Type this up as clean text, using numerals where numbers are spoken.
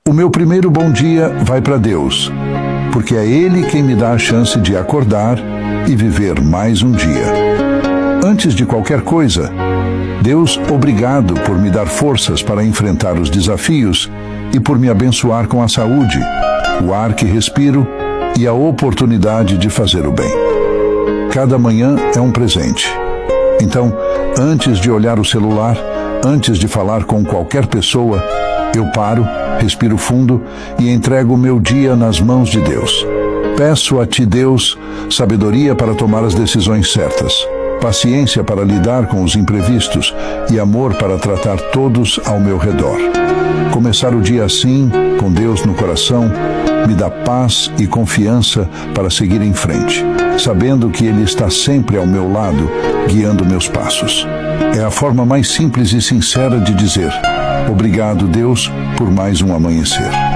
O meu primeiro bom dia vai para Deus, porque é Ele quem me dá a chance de acordar e viver mais um dia. Antes de qualquer coisa, Deus, obrigado por me dar forças para enfrentar os desafios e por me abençoar com a saúde, o ar que respiro e a oportunidade de fazer o bem. Cada manhã é um presente. Então, antes de olhar o celular, antes de falar com qualquer pessoa, eu paro, respiro fundo e entrego o meu dia nas mãos de Deus. Peço a Ti, Deus, sabedoria para tomar as decisões certas, paciência para lidar com os imprevistos e amor para tratar todos ao meu redor. Começar o dia assim, com Deus no coração, me dá paz e confiança para seguir em frente, sabendo que Ele está sempre ao meu lado, guiando meus passos. É a forma mais simples e sincera de dizer: obrigado, Deus, por mais um amanhecer.